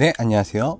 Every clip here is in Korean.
네, 안녕하세요.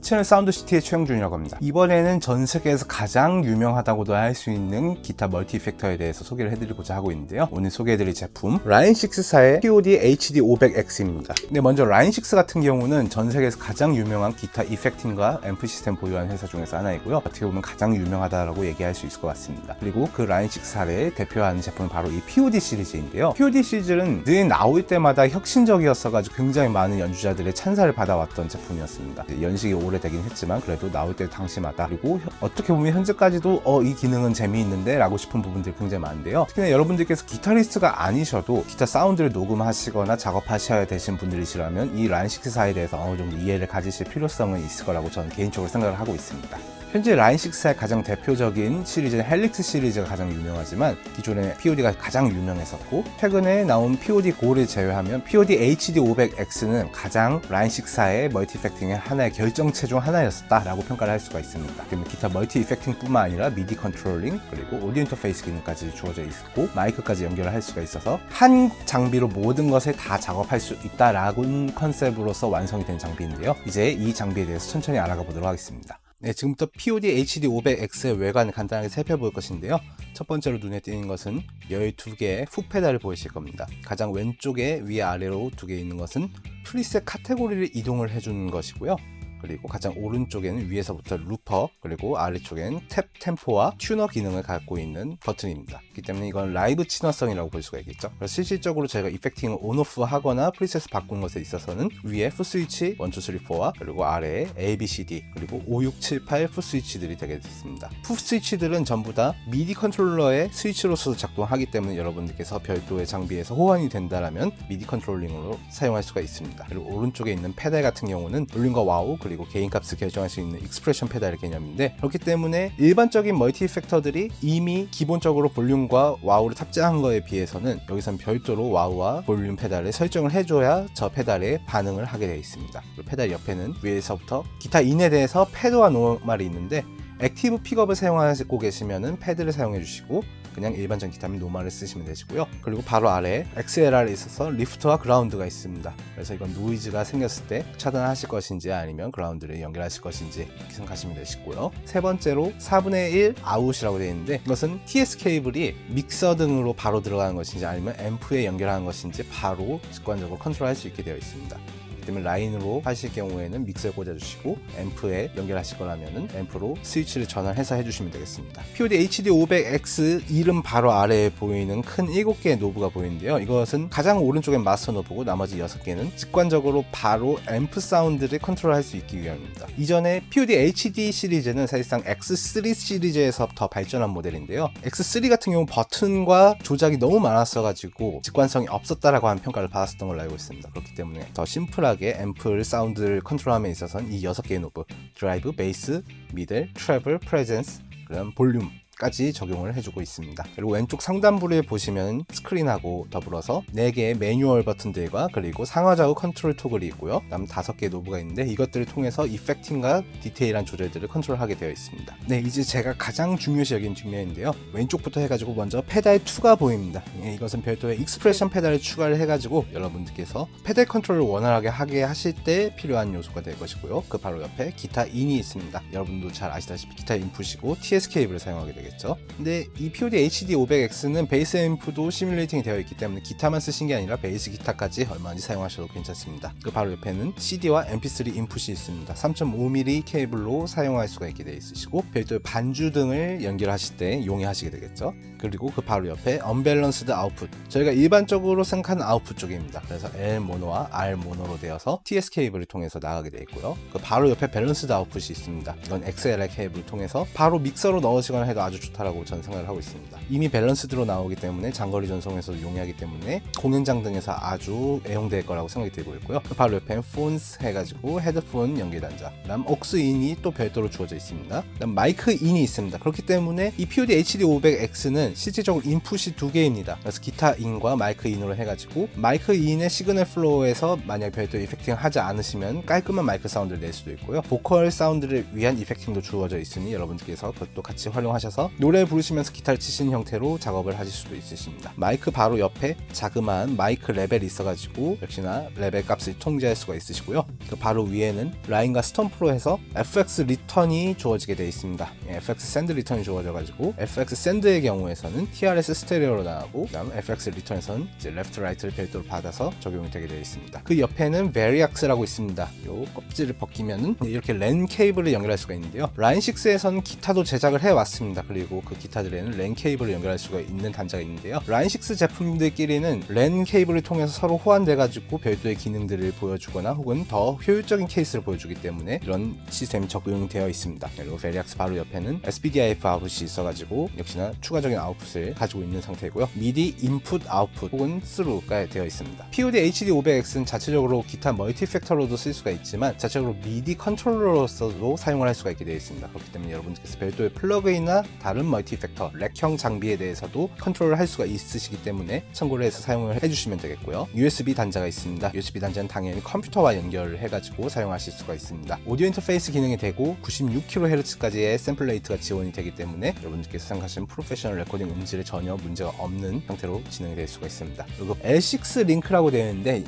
채널 사운드시티의 최영준이라고 합니다. 이번에는 전 세계에서 가장 유명하다고도 할 수 있는 기타 멀티 이펙터에 대해서 소개를 해드리고자 하고 있는데요. 오늘 소개해드릴 제품 라인6사의 POD HD500X입니다. 네, 먼저 라인6 같은 경우는 전 세계에서 가장 유명한 기타 이펙팅과 앰프 시스템 보유하는 회사 중에서 하나이고요. 어떻게 보면 가장 유명하다라고 얘기할 수 있을 것 같습니다. 그리고 그 라인6 아래에 대표하는 제품은 바로 이 POD 시리즈인데요. POD 시리즈는 늘 나올 때마다 혁신적이었어가지고 굉장히 많은 연주자들의 찬사를 받아왔던 제품이었습니다. 연식이 오래되긴 했지만 그래도 나올 때 당시마다, 그리고 어떻게 보면 현재까지도 이 기능은 재미있는데 라고 싶은 부분들이 굉장히 많은데요. 특히나 여러분들께서 기타리스트가 아니셔도 기타 사운드를 녹음하시거나 작업하셔야 되신 분들이시라면 이 라인6사에 대해서 어느 정도 이해를 가지실 필요성은 있을 거라고 저는 개인적으로 생각을 하고 있습니다. 현재 라인6의 가장 대표적인 시리즈는 헬릭스 시리즈가 가장 유명하지만 기존에 POD가 가장 유명했었고, 최근에 나온 POD 고를 제외하면 POD HD500X는 가장 라인6의 멀티 이펙팅의 하나의 결정체 중 하나였었다라고 평가를 할 수가 있습니다. 그러면 기타 멀티 이펙팅 뿐만 아니라 미디 컨트롤링, 그리고 오디오 인터페이스 기능까지 주어져 있고 마이크까지 연결을 할 수가 있어서 한 장비로 모든 것을 다 작업할 수 있다라는 컨셉으로서 완성이 된 장비인데요. 이제 이 장비에 대해서 천천히 알아가 보도록 하겠습니다. 네, 지금부터 POD HD500X의 외관을 간단하게 살펴볼 것인데요. 첫 번째로 눈에 띄는 것은 12개의 훅 페달을 보이실 겁니다. 가장 왼쪽에 위아래로 2개 있는 것은 프리셋 카테고리를 이동을 해주는 것이고요. 그리고 가장 오른쪽에는 위에서부터 루퍼, 그리고 아래쪽에는 탭 템포와 튜너 기능을 갖고 있는 버튼입니다. 그렇기 때문에 이건 라이브 친화성이라고 볼 수가 있겠죠. 그래서 실질적으로 저희가 이펙팅을 온오프 하거나 프리셋을 바꾸는 것에 있어서는 위에 풋스위치 1, 2, 3, 4와 그리고 아래에 A, B, C, D 그리고 5, 6, 7, 8 풋스위치들이 되겠습니다. 풋스위치들은 전부 다 미디 컨트롤러의 스위치로서 작동하기 때문에 여러분들께서 별도의 장비에서 호환이 된다면 미디 컨트롤링으로 사용할 수가 있습니다. 그리고 오른쪽에 있는 페달 같은 경우는 볼륨과 와우 그리고 개인값을 결정할 수 있는 익스프레션 페달의 개념인데, 그렇기 때문에 일반적인 멀티 이펙터들이 이미 기본적으로 볼륨과 와우를 탑재한 거에 비해서는 여기선 별도로 와우와 볼륨 페달을 설정을 해줘야 저 페달에 반응을 하게 되어 있습니다. 그리고 페달 옆에는 위에서부터 기타 인에 대해서 패드와 노멀이 있는데, 액티브 픽업을 사용하고 계시면은 패드를 사용해 주시고 그냥 일반적인 기타면 노멀을 쓰시면 되시고요. 그리고 바로 아래에 XLR에 있어서 리프트와 그라운드가 있습니다. 그래서 이건 노이즈가 생겼을 때 차단하실 것인지 아니면 그라운드를 연결하실 것인지 이렇게 생각하시면 되시고요. 세 번째로 4분의 1 아웃이라고 되어 있는데, 이것은 TS 케이블이 믹서 등으로 바로 들어가는 것인지 아니면 앰프에 연결하는 것인지 바로 직관적으로 컨트롤할 수 있게 되어 있습니다. 때문에 라인으로 하실 경우에는 믹서에 꽂아주시고 앰프에 연결하실 거라면은 앰프로 스위치를 전환해서 해주시면 되겠습니다. POD HD500X 이름 바로 아래에 보이는 큰 7개의 노브가 보이는데요. 이것은 가장 오른쪽엔 마스터 노브고 나머지 6개는 직관적으로 바로 앰프 사운드를 컨트롤할 수 있기 위함입니다. 이전에 POD HD 시리즈는 사실상 X3 시리즈에서 더 발전한 모델인데요. X3 같은 경우 버튼과 조작이 너무 많았어가지고 직관성이 없었다라고 하는 평가를 받았었던 걸로 알고 있습니다. 그렇기 때문에 더 심플하게 앰플 사운드를 컨트롤함에 있어서는 이 6개의 노브, 드라이브, 베이스, 미들, 트래블, 프레젠스, 그다음 볼륨 까지 적용을 해주고 있습니다. 그리고 왼쪽 상단부를 보시면 스크린하고 더불어서 4개의 매뉴얼 버튼들과 그리고 상하좌우 컨트롤 토글이 있고요. 그다음 5개의 노브가 있는데 이것들을 통해서 이펙팅과 디테일한 조절들을 컨트롤하게 되어 있습니다. 네, 이제 제가 가장 중요시 여긴 뒷면인데요. 왼쪽부터 해가지고 먼저 페달 2가 보입니다. 이것은 별도의 익스프레션 페달을 추가를 해가지고 여러분들께서 페달 컨트롤을 원활하게 하게 하실 때 필요한 요소가 될 것이고요. 그 바로 옆에 기타 인이 있습니다. 여러분도 잘 아시다시피 기타 인풋이고 TS 케이블을 사용하게 되겠죠. 근데 이 POD HD500X는 베이스 앰프도 시뮬레이팅이 되어 있기 때문에 기타만 쓰신 게 아니라 베이스 기타까지 얼마든지 사용하셔도 괜찮습니다. 그 바로 옆에는 CD와 MP3 인풋이 있습니다. 3.5mm 케이블로 사용할 수가 있게 되어 있으시고 별도의 반주 등을 연결하실 때 이용하시게 되겠죠. 그리고 그 바로 옆에 언밸런스드 아웃풋, 저희가 일반적으로 생각하는 아웃풋 쪽입니다. 그래서 L 모노와 R 모노로 되어서 TS 케이블을 통해서 나가게 되어 있고요. 그 바로 옆에 밸런스드 아웃풋이 있습니다. 이건 XLR 케이블을 통해서 바로 믹서로 넣으시거나 해도 아주 좋다라고 저는 생각을 하고 있습니다. 이미 밸런스드로 나오기 때문에 장거리 전송에서 용이하기 때문에 공연장 등에서 아주 애용될 거라고 생각이 들고 있고요. 그 바로 옆에 폰스 해가지고 헤드폰 연결 단자, 그다음 억스 인이 또 별도로 주어져 있습니다. 그다음 마이크 인이 있습니다. 그렇기 때문에 이 POD HD500X는 실질적으로 인풋이 2개입니다. 그래서 기타 인과 마이크 인으로 해가지고 마이크 인의 시그널 플로우에서 만약 별도 이펙팅을 하지 않으시면 깔끔한 마이크 사운드를 낼 수도 있고요. 보컬 사운드를 위한 이펙팅도 주어져 있으니 여러분들께서 그것도 같이 활용하셔서 그래서 노래 부르시면서 기타를 치시는 형태로 작업을 하실 수도 있으십니다. 마이크 바로 옆에 자그마한 마이크 레벨이 있어가지고 역시나 레벨 값을 통제할 수가 있으시고요. 그 바로 위에는 라인과 스톰프로 해서 FX 리턴이 주어지게 되어 있습니다. FX 샌드 리턴이 주어져가지고 FX 샌드의 경우에서는 TRS 스테레오로 나가고 그다음 FX 리턴에서는 이제 레프트 라이트를 별도로 받아서 적용이 되게 되어 있습니다. 그 옆에는 베리악스라고 있습니다. 요 껍질을 벗기면은 이렇게 랜 케이블을 연결할 수가 있는데요. 라인6에서는 기타도 제작을 해왔습니다. 그리고 그 기타들에는 랜 케이블을 연결할 수가 있는 단자가 있는데요. 라인6 제품들끼리는 랜 케이블을 통해서 서로 호환돼가지고 별도의 기능들을 보여주거나 혹은 더 효율적인 케이스를 보여주기 때문에 이런 시스템이 적용이 되어 있습니다. 그리고 베리악스 바로 옆에는 SPDIF 아웃풋이 있어가지고 역시나 추가적인 아웃풋을 가지고 있는 상태이고요. 미디 인풋 아웃풋 혹은 스루가 되어 있습니다. POD HD500X는 자체적으로 기타 멀티 팩터로도 쓸 수가 있지만 자체적으로 미디 컨트롤러로서도 사용을 할 수가 있게 되어 있습니다. 그렇기 때문에 여러분들께서 별도의 플러그인이나 다른 멀티 팩터, 렉형 장비에 대해서도 컨트롤을 할 수가 있으시기 때문에 참고를 해서 사용을 해주시면 되겠고요. USB 단자가 있습니다. USB 단자는 당연히 컴퓨터와 연결을 해가지고 사용하실 수가 있습니다. 오디오 인터페이스 기능이 되고 96kHz까지의 샘플 레이트가 지원이 되기 때문에 여러분들께서 생각하시는 프로페셔널 레코딩 음질에 전혀 문제가 없는 형태로 진행이 될 수가 있습니다. 그리고 L6 링크라고 되어 있는데 이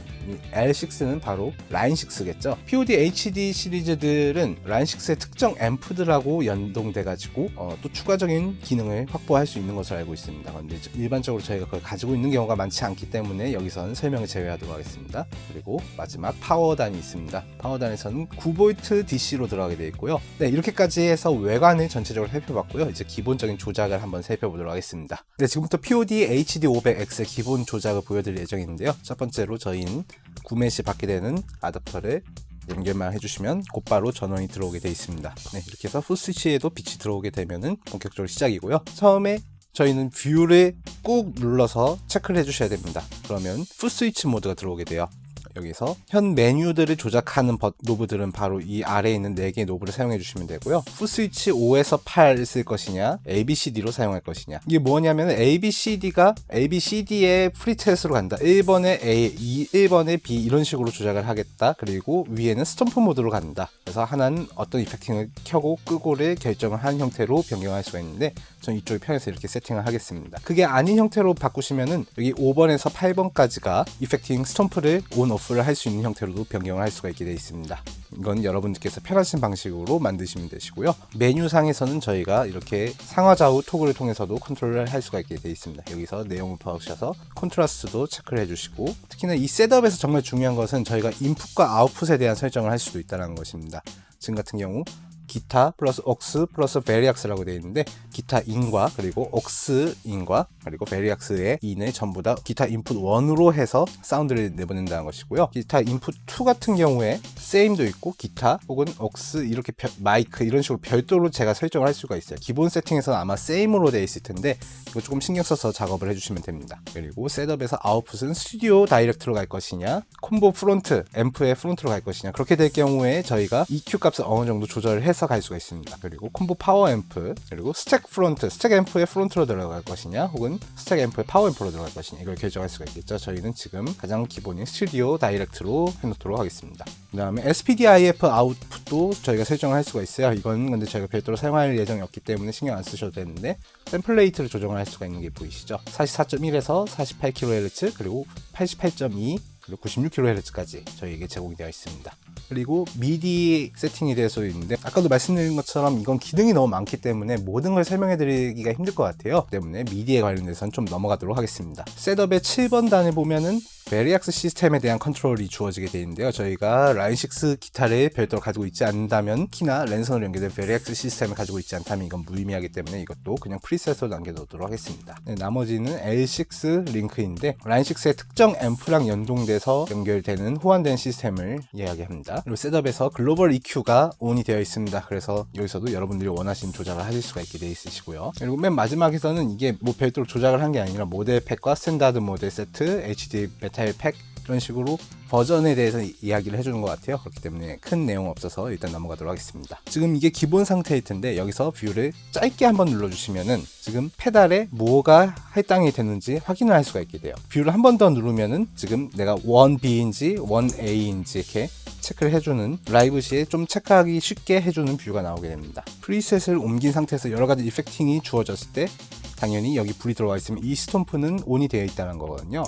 L6는 바로 라인6겠죠. POD HD 시리즈들은 라인6의 특정 앰프들하고 연동돼가지고 또 추가적인 기능을 확보할 수 있는 것으로 알고 있습니다. 그런데 일반적으로 저희가 그걸 가지고 있는 경우가 많지 않기 때문에 여기서는 설명을 제외하도록 하겠습니다. 그리고 마지막 파워단이 있습니다. 파워단에서는 9V DC로 들어가게 되어 있고요. 네, 이렇게까지 해서 외관을 전체적으로 살펴봤고요. 이제 기본적인 조작을 한번 살펴보도록 하겠습니다. 네, 지금부터 POD HD500X의 기본 조작을 보여드릴 예정인데요. 첫 번째로 저희는 구매 시 받게 되는 아답터를 연결만 해주시면 곧바로 전원이 들어오게 되어 있습니다. 네, 이렇게 해서 풋스위치에도 빛이 들어오게 되면은 본격적으로 시작이고요. 처음에 저희는 뷰를 꾹 눌러서 체크를 해주셔야 됩니다. 그러면 풋스위치 모드가 들어오게 돼요. 여기서 현 메뉴들을 조작하는 노브들은 바로 이 아래에 있는 4개의 노브를 사용해 주시면 되고요. 풋스위치 5에서 8을 쓸 것이냐 ABCD로 사용할 것이냐, 이게 뭐냐면 ABCD가 ABCD의 프리셋으로 간다. 1번에 A, 1번에 B 이런 식으로 조작을 하겠다. 그리고 위에는 스톰프 모드로 간다. 그래서 하나는 어떤 이펙팅을 켜고 끄고를 결정을 한 형태로 변경할 수가 있는데 전 이쪽이 편해서 이렇게 세팅을 하겠습니다. 그게 아닌 형태로 바꾸시면은 여기 5번에서 8번까지가 이펙팅 스톰프를 온 오프를 할 수 있는 형태로도 변경을 할 수가 있게 되어 있습니다. 이건 여러분들께서 편하신 방식으로 만드시면 되시고요. 메뉴상에서는 저희가 이렇게 상하좌우 토글을 통해서도 컨트롤을 할 수가 있게 되어 있습니다. 여기서 내용을 봐주셔서 콘트라스트도 체크를 해주시고, 특히나 이 셋업에서 정말 중요한 것은 저희가 인풋과 아웃풋에 대한 설정을 할 수도 있다는 것입니다. 지금 같은 경우 기타 플러스 옥스 플러스 베리악스라고 되어 있는데 기타 인과 그리고 옥스 인과 그리고 베리악스의 인을 전부 다 기타 인풋 1으로 해서 사운드를 내보낸다는 것이고요. 기타 인풋 2 같은 경우에 세임도 있고 기타 혹은 옥스 이렇게 마이크 이런 식으로 별도로 제가 설정을 할 수가 있어요. 기본 세팅에서는 아마 세임으로 되어 있을 텐데 이거 조금 신경 써서 작업을 해주시면 됩니다. 그리고 셋업에서 아웃풋은 스튜디오 다이렉트로 갈 것이냐 콤보 프론트 앰프의 프론트로 갈 것이냐, 그렇게 될 경우에 저희가 EQ 값을 어느 정도 조절을 해서 갈 수가 있습니다. 그리고 콤보 파워 앰프 그리고 스택 프론트, 스택 앰프의 프론트로 들어갈 것이냐 혹은 스택 앰프의 파워 앰프로 들어갈 것이냐, 이걸 결정할 수가 있겠죠. 저희는 지금 가장 기본인 스튜디오 다이렉트로 해놓도록 하겠습니다. 그 다음에 SPDIF 아웃풋도 저희가 설정을 할 수가 있어요. 이건 근데 저희가 별도로 사용할 예정이 없기 때문에 신경 안 쓰셔도 되는데 템플레이트를 조정을 할 수가 있는 게 보이시죠. 44.1에서 48kHz 그리고 88.2 그리고 96kHz까지 저희에게 제공이 되어 있습니다. 그리고 미디 세팅에 대해서 있는데 아까도 말씀드린 것처럼 이건 기능이 너무 많기 때문에 모든 걸 설명해 드리기가 힘들 것 같아요. 때문에 미디에 관련해서는 좀 넘어가도록 하겠습니다. 셋업의 7번 단을 보면은 베리악스 시스템에 대한 컨트롤이 주어지게 되어 있는데요. 저희가 라인6 기타를 별도로 가지고 있지 않다면 키나 랜선으로 연결된 베리악스 시스템을 가지고 있지 않다면 이건 무의미하기 때문에 이것도 그냥 프리셋으로 남겨놓도록 하겠습니다. 네, 나머지는 L6 링크인데 라인6의 특정 앰프랑 연동돼서 연결되는 호환된 시스템을 이야기합니다. 그리고 셋업에서 글로벌 EQ가 온이 되어 있습니다. 그래서 여기서도 여러분들이 원하시는 조작을 하실 수가 있게 되어 있으시고요. 그리고 맨 마지막에서는 이게 뭐 별도로 조작을 한 게 아니라 모델 팩과 스탠다드 모델 세트, HD 메탈 팩 이런 식으로 버전에 대해서 이야기를 해주는 것 같아요. 그렇기 때문에 큰 내용 없어서 일단 넘어가도록 하겠습니다. 지금 이게 기본 상태일 텐데 여기서 뷰를 짧게 한번 눌러주시면은 지금 페달에 뭐가 할당이 됐는지 확인을 할 수가 있게 돼요. 뷰를 한 번 더 누르면은 지금 내가 1B인지 1A인지 이렇게 체크를 해주는, 라이브 시에 좀 체크하기 쉽게 해주는 뷰가 나오게 됩니다. 프리셋을 옮긴 상태에서 여러가지 이펙팅이 주어졌을 때 당연히 여기 불이 들어와 있으면 이 스톰프는 온이 되어 있다는 거거든요.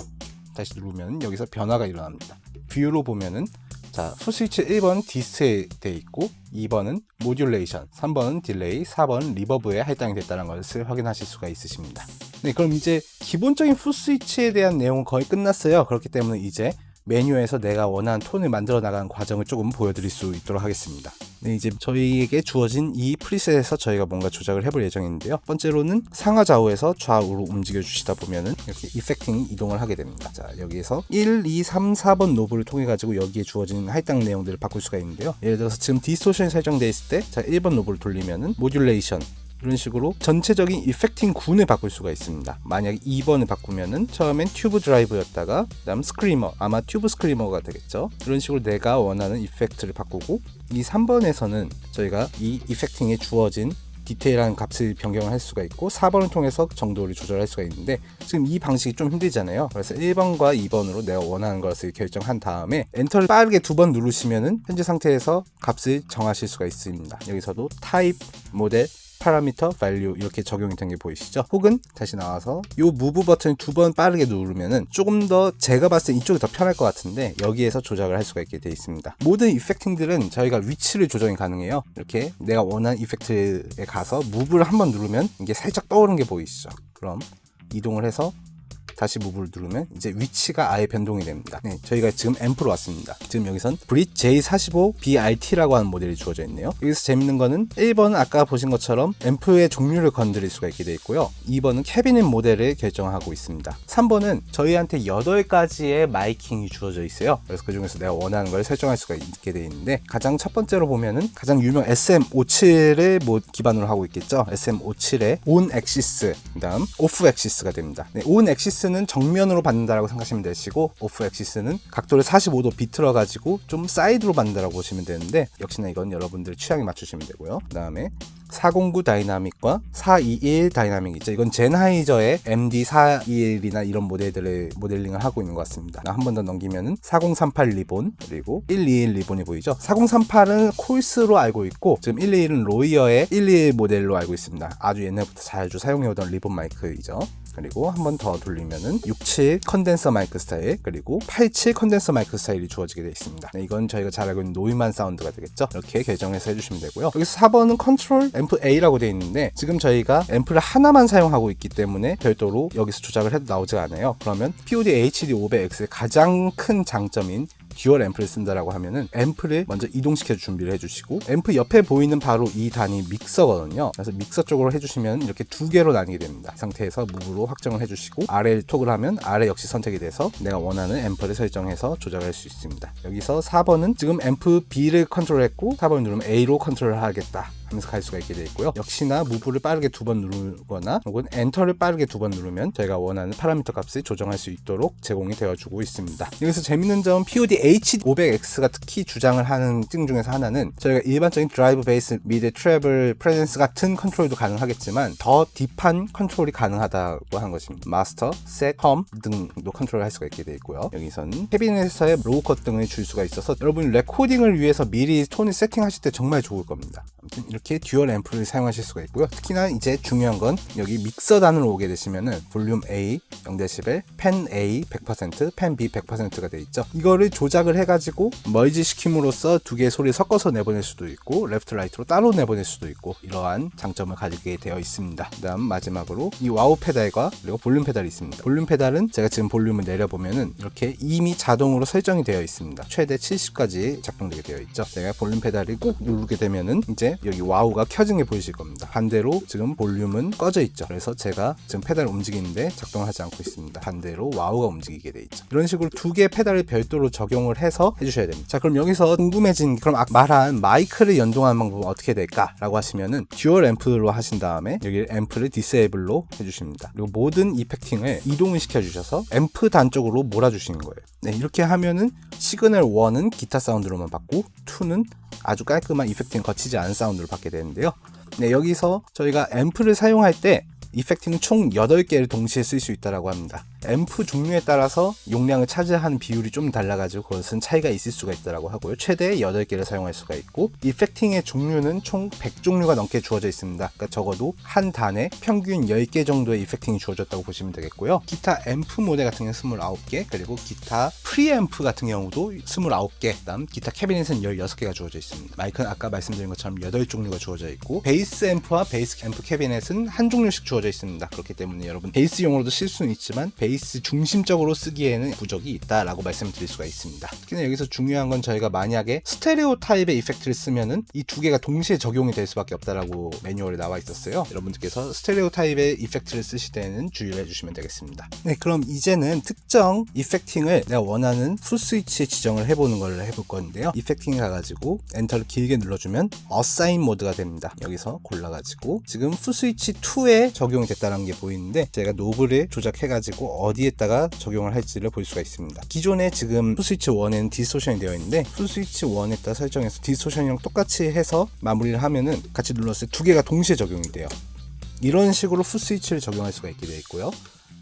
다시 누르면 여기서 변화가 일어납니다. 뷰로 보면은 자, 풋스위치 1번 디스트에 되어 있고 2번은 모듈레이션, 3번은 딜레이, 4번은 리버브에 할당이 됐다는 것을 확인하실 수가 있으십니다. 네, 그럼 이제 기본적인 풋스위치에 대한 내용은 거의 끝났어요. 그렇기 때문에 이제 메뉴에서 내가 원하는 톤을 만들어 나가는 과정을 조금 보여드릴 수 있도록 하겠습니다. 네, 이제 저희에게 주어진 이 프리셋에서 저희가 뭔가 조작을 해볼 예정인데요. 첫 번째로는 상하 좌우에서 좌우로 움직여 주시다 보면은 이렇게 이펙팅이 이동을 하게 됩니다. 자, 여기에서 1, 2, 3, 4번 노브를 통해 가지고 여기에 주어진 할당 내용들을 바꿀 수가 있는데요. 예를 들어서 지금 디스토션이 설정되어 있을 때 자, 1번 노브를 돌리면은 모듈레이션, 이런 식으로 전체적인 이펙팅 군을 바꿀 수가 있습니다. 만약 2번을 바꾸면은 처음엔 튜브 드라이브였다가 그다음 스크리머, 아마 튜브 스크리머가 되겠죠. 이런 식으로 내가 원하는 이펙트를 바꾸고, 이 3번에서는 저희가 이 이펙팅에 주어진 디테일한 값을 변경을 할 수가 있고 4번을 통해서 정도를 조절할 수가 있는데 지금 이 방식이 좀 힘들잖아요. 그래서 1번과 2번으로 내가 원하는 것을 결정한 다음에 엔터를 빠르게 2번 누르시면은 현재 상태에서 값을 정하실 수가 있습니다. 여기서도 타입, 모델, 파라미터, 밸류 이렇게 적용이 된 게 보이시죠? 혹은 다시 나와서 이 무브 버튼을 2번 빠르게 누르면은 조금 더 제가 봤을 때 이쪽이 더 편할 것 같은데 여기에서 조작을 할 수가 있게 되어 있습니다. 모든 이펙팅들은 저희가 위치를 조정이 가능해요. 이렇게 내가 원하는 이펙트에 가서 무브를 한번 누르면 이게 살짝 떠오르는 게 보이시죠? 그럼 이동을 해서 다시 무브를 누르면 이제 위치가 아예 변동이 됩니다. 네, 저희가 지금 앰프로 왔습니다. 지금 여기선 브릿 J45BRT라고 하는 모델이 주어져 있네요. 여기서 재밌는 거는 1번은 아까 보신 것처럼 앰프의 종류를 건드릴 수가 있게 되어 있고요. 2번은 캐비닛 모델을 결정하고 있습니다. 3번은 저희한테 8가지의 마이킹이 주어져 있어요. 그래서 그 중에서 내가 원하는 걸 설정할 수가 있게 되어 있는데 가장 첫 번째로 보면은 가장 유명 SM57을 기반으로 하고 있겠죠. SM57의 온 엑시스, 그 다음 오프 엑시스가 됩니다. 네, 온 엑시스는 정면으로 받는다라고 생각하시면 되시고 오프 엑시스는 각도를 45도 비틀어 가지고 좀 사이드로 받는다라고 보시면 되는데 역시나 이건 여러분들 취향에 맞추시면 되고요. 그 다음에 409 다이나믹과 421 다이나믹 있죠. 이건 젠하이저의 MD421이나 이런 모델들을 모델링을 하고 있는 것 같습니다. 한 번 더 넘기면은 4038 리본, 그리고 121 리본이 보이죠. 4038은 콜스로 알고 있고 지금 121은 로이어의 121 모델로 알고 있습니다. 아주 옛날부터 자주 사용해오던 리본 마이크이죠. 그리고 한 번 더 돌리면은 67 컨덴서 마이크 스타일, 그리고 87 컨덴서 마이크 스타일이 주어지게 되어 있습니다. 네, 이건 저희가 잘 알고 있는 노이만 사운드가 되겠죠. 이렇게 결정해서 해주시면 되고요. 여기서 4번은 컨트롤 앰프 A라고 되어 있는데 지금 저희가 앰프를 하나만 사용하고 있기 때문에 별도로 여기서 조작을 해도 나오지가 않아요. 그러면 POD HD500X의 가장 큰 장점인 듀얼 앰프를 쓴다라고 하면은 앰프를 먼저 이동시켜 준비를 해주시고 앰프 옆에 보이는 바로 이 단이 믹서거든요. 그래서 믹서 쪽으로 해주시면 이렇게 두 개로 나뉘게 됩니다. 이 상태에서 무브로 확정을 해주시고 아래를 톡을하면 아래 역시 선택이 돼서 내가 원하는 앰프를 설정해서 조작할 수 있습니다. 여기서 4번은 지금 앰프 B를 컨트롤했고 4번을 누르면 A로 컨트롤을 하겠다 하면서 갈 수가 있게 되어 있고요. 역시나 무브를 빠르게 2번 누르거나 혹은 엔터를 빠르게 2번 누르면 저희가 원하는 파라미터 값을 조정할 수 있도록 제공이 되어주고 있습니다. 여기서 재밌는 점은 POD HD500X가 특히 주장을 하는 특징 중에서 하나는 저희가 일반적인 드라이브 베이스, 미드, 트래블, 프레젠스 같은 컨트롤도 가능하겠지만 더 딥한 컨트롤이 가능하다고 하는 것입니다. 마스터, 셋, 험 등도 컨트롤할 수가 있게 되어 있고요. 여기서는 캐비넷에서의 로우 컷 등을 줄 수가 있어서 여러분이 레코딩을 위해서 미리 톤을 세팅하실 때 정말 좋을 겁니다. 아무튼 이렇게 듀얼 앰프를 사용하실 수가 있고요. 특히나 이제 중요한 건 여기 믹서 단으로 오게 되시면은 볼륨 A 0dB, 펜 A 100%, 펜 B 100%가 되어 있죠. 이거를 조작을 해가지고 멀지 시킴으로써 두 개의 소리를 섞어서 내보낼 수도 있고 레프트 라이트로 따로 내보낼 수도 있고 이러한 장점을 가지게 되어 있습니다. 그 다음 마지막으로 이 와우 페달과 그리고 볼륨 페달이 있습니다. 볼륨 페달은 제가 지금 볼륨을 내려보면은 이렇게 이미 자동으로 설정이 되어 있습니다. 최대 70까지 작동되게 되어 있죠. 제가 볼륨 페달을 꾹 누르게 되면은 이제 여기 와우가 켜진 게 보이실 겁니다. 반대로 지금 볼륨은 꺼져 있죠. 그래서 제가 지금 페달을 움직이는데 작동하지 않고 있습니다. 반대로 와우가 움직이게 돼 있죠. 이런 식으로 두 개의 페달을 별도로 적용을 해서 해주셔야 됩니다. 자, 그럼 여기서 궁금해진 그럼 아까 말한 마이크를 연동하는 방법은 어떻게 될까? 라고 하시면은 듀얼 앰프로 하신 다음에 여기 앰프를 디세이블로 해주십니다. 그리고 모든 이펙팅을 이동을 시켜주셔서 앰프 단 쪽으로 몰아주시는 거예요. 네, 이렇게 하면은 시그널 1은 기타 사운드로만 받고 2는 아주 깔끔한 이펙팅 거치지 않은 사운드를 받게 되는데요. 네, 여기서 저희가 앰프를 사용할 때 이펙팅은 총 8개를 동시에 쓸 수 있다고 합니다. 앰프 종류에 따라서 용량을 차지하는 비율이 좀 달라가지고 그것은 차이가 있을 수가 있다고 하고요. 최대 8개를 사용할 수가 있고 이펙팅의 종류는 총 100종류가 넘게 주어져 있습니다. 그러니까 적어도 한 단에 평균 10개 정도의 이펙팅이 주어졌다고 보시면 되겠고요. 기타 앰프 모델 같은 경우는 29개, 그리고 기타 프리앰프 같은 경우도 29개, 그다음 기타 캐비닛은 16개가 주어져 있습니다. 마이크는 아까 말씀드린 것처럼 8종류가 주어져 있고 베이스 앰프와 베이스 앰프 캐비닛은 한 종류씩 주어져 있습니다. 그렇기 때문에 여러분 베이스용으로도 쓸 수는 있지만 베이스 중심적으로 쓰기에는 부족이 있다라고 말씀드릴 수가 있습니다. 특히나 여기서 중요한 건 저희가 만약에 스테레오 타입의 이펙트를 쓰면은 이 두 개가 동시에 적용이 될 수밖에 없다라고 매뉴얼에 나와 있었어요. 여러분들께서 스테레오 타입의 이펙트를 쓰실 때는 주의를 해주시면 되겠습니다. 네, 그럼 이제는 특정 이펙팅을 내가 원하는 풀 스위치에 지정을 해보는 걸 해볼 건데요. 이펙팅에 가가지고 엔터를 길게 눌러주면 어사인 모드가 됩니다. 여기서 골라가지고 지금 풀 스위치 2에 적용이 됐다는 게 보이는데 제가 노브를 조작해가지고 어디에다가 적용을 할지를 볼 수가 있습니다. 기존에 지금 풀 스위치 1에는 디스토션이 되어 있는데 풀 스위치 1에다 설정해서 디스토션이랑 똑같이 해서 마무리를 하면은 같이 눌렀을 때 두 개가 동시에 적용이 돼요. 이런 식으로 풀 스위치를 적용할 수가 있게 되어 있고요.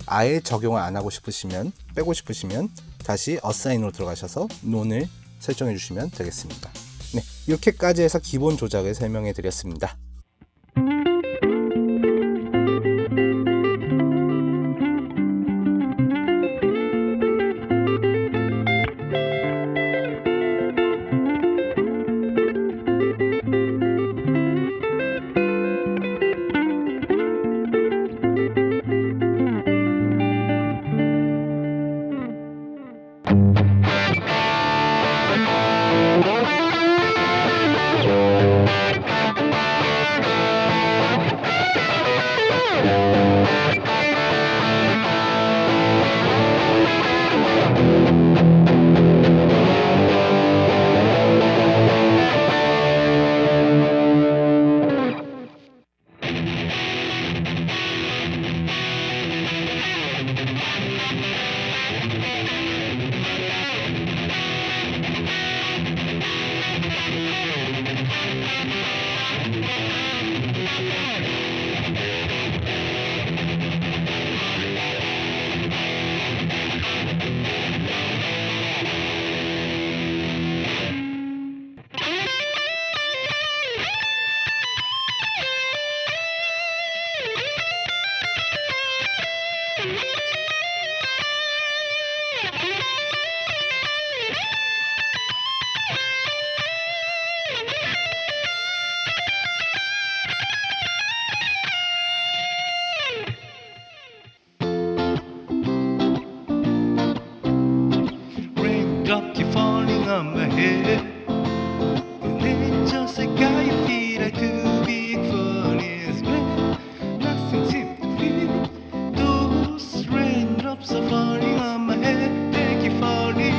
아예 적용을 안 하고 싶으시면, 빼고 싶으시면 다시 어사인으로 들어가셔서 논을 설정해 주시면 되겠습니다. 네, 이렇게까지 해서 기본 조작을 설명해 드렸습니다. Raindrop keep falling on my head, and it's just like how you feel like too big for this rain. Nothing seems to fit. Those raindrops are falling on my head. They keep falling.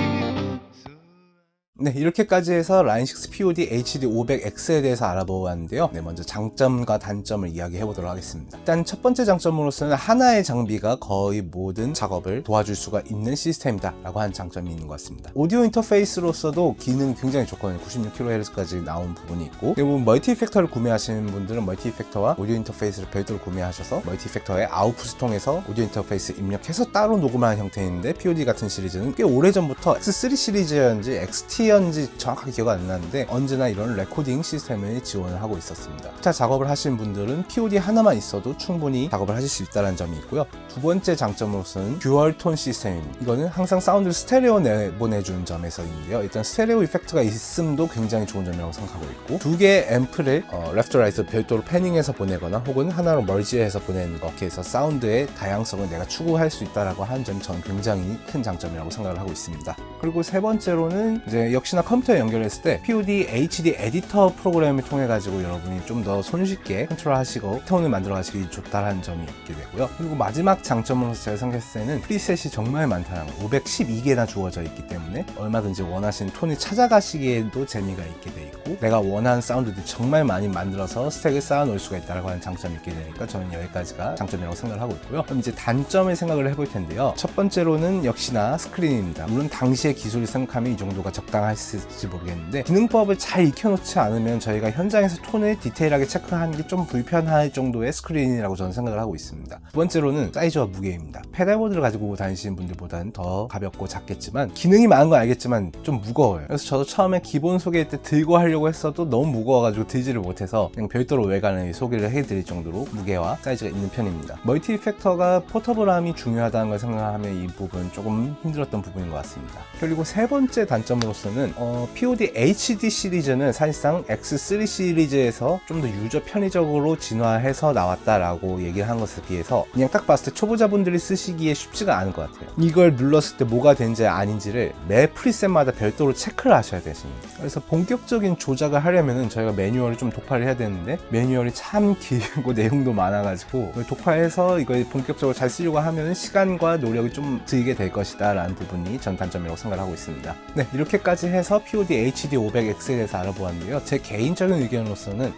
네, 이렇게까지 해서 라인6 POD HD500X에 대해서 알아보았는데요. 네, 먼저 장점과 단점을 이야기해 보도록 하겠습니다. 일단 첫 번째 장점으로서는 하나의 장비가 거의 모든 작업을 도와줄 수가 있는 시스템이다 라고 하는 장점이 있는 것 같습니다. 오디오 인터페이스로서도 기능이 굉장히 좋거든요. 96kHz까지 나온 부분이 있고, 그리고 멀티 이펙터를 구매하시는 분들은 멀티 이펙터와 오디오 인터페이스를 별도로 구매하셔서 멀티 이펙터의 아웃풋을 통해서 오디오 인터페이스 입력해서 따로 녹음하는 형태인데, POD 같은 시리즈는 꽤 오래전부터 X3 시리즈였는지 XT 였는지 정확하게 기억 안 나는데 언제나 이런 레코딩 시스템을 지원을 하고 있었습니다. 기타 작업을 하시는 분들은 POD 하나만 있어도 충분히 작업을 하실 수 있다는 점이 있고요. 두 번째 장점으로서는 듀얼 톤 시스템입니다. 이거는 항상 사운드를 스테레오 내보내주는 점에서인데요. 일단 스테레오 이펙트가 있음도 굉장히 좋은 점이라고 생각하고 있고, 두 개의 앰프를 레프트 라이트 별도로 패닝해서 보내거나 혹은 하나로 멀지해서 보내는 거, 이렇게 해서 사운드의 다양성을 내가 추구할 수 있다라고 하는 점이 저는 굉장히 큰 장점이라고 생각을 하고 있습니다. 그리고 세 번째로는 이제 역시나 컴퓨터에 연결했을 때 POD HD 에디터 프로그램을 통해 가지고 여러분이 좀 더 손쉽게 컨트롤하시고 톤을 만들어 가시기 좋다라는 점이 있게 되고요. 그리고 마지막 장점으로서 제가 생각했을 때는 프리셋이 정말 많다는 거, 512개나 주어져 있기 때문에 얼마든지 원하시는 톤을 찾아가시기에도 재미가 있게 돼 있고, 내가 원하는 사운드들 정말 많이 만들어서 스택을 쌓아 놓을 수가 있다고 하는 장점이 있게 되니까 저는 여기까지가 장점이라고 생각을 하고 있고요. 그럼 이제 단점을 생각을 해볼 텐데요. 첫 번째로는 역시나 스크린입니다. 물론 당시의 기술을 생각하면 이 정도가 적당할 하실지 모르겠는데 기능법을 잘 익혀놓지 않으면 저희가 현장에서 톤을 디테일하게 체크하는 게 좀 불편할 정도의 스크린이라고 저는 생각을 하고 있습니다. 두 번째로는 사이즈와 무게입니다. 페달보드를 가지고 다니시는 분들보다는 더 가볍고 작겠지만 기능이 많은 건 알겠지만 좀 무거워요. 그래서 저도 처음에 기본 소개할 때 들고 하려고 했어도 너무 무거워가지고 들지를 못해서 그냥 별도로 외관을 소개를 해드릴 정도로 무게와 사이즈가 있는 편입니다. 멀티 이펙터가 포터블함이 중요하다는 걸 생각하면 이 부분 조금 힘들었던 부분인 것 같습니다. 그리고 세 번째 단점으로서는 POD HD 시리즈는 사실상 X3 시리즈에서 좀 더 유저 편의적으로 진화해서 나왔다라고 얘기를 한 것에 비해서 그냥 딱 봤을 때 초보자분들이 쓰시기에 쉽지가 않을 것 같아요. 이걸 눌렀을 때 뭐가 되는지 아닌지를 매 프리셋마다 별도로 체크를 하셔야 되십니다. 그래서 본격적인 조작을 하려면은 저희가 매뉴얼을 좀 독파를 해야 되는데 매뉴얼이 참 길고 내용도 많아가지고 독파해서 이걸 본격적으로 잘 쓰려고 하면은 시간과 노력이 좀 들게 될 것이다 라는 부분이 전 단점이라고 생각을 하고 있습니다. 네, 이렇게까지 해서 POD HD 500X에 대해서 알아보았는데요. 제 개인적인 의견으로서는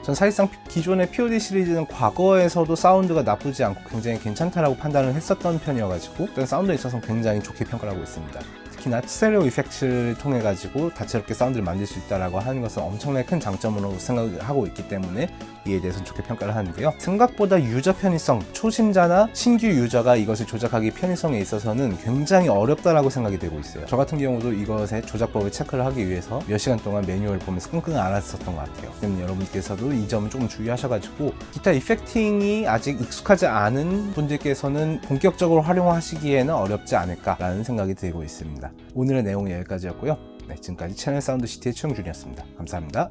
전 사실상 기존의 POD 시리즈는 과거에서도 사운드가 나쁘지 않고 굉장히 괜찮다라고 판단을 했었던 편이어가지고 일단 사운드에 있어서 굉장히 좋게 평가를 하고 있습니다. 특히나 스테레오 이펙트를 통해 가지고 다채롭게 사운드를 만들 수 있다라고 하는 것은 엄청나게 큰 장점으로 생각을 하고 있기 때문에 이에 대해서는 좋게 평가를 하는데요. 생각보다 유저 편의성, 초심자나 신규 유저가 이것을 조작하기 편의성에 있어서는 굉장히 어렵다라고 생각이 되고 있어요. 저 같은 경우도 이것의 조작법을 체크를 하기 위해서 몇 시간 동안 매뉴얼을 보면서 끙끙 앓았었던 것 같아요. 그럼 여러분께서도 이 점을 조금 주의하셔가지고 기타 이펙팅이 아직 익숙하지 않은 분들께서는 본격적으로 활용하시기에는 어렵지 않을까라는 생각이 들고 있습니다. 오늘의 내용은 여기까지였고요. 네, 지금까지 채널 사운드 시티의 최영준이었습니다. 감사합니다.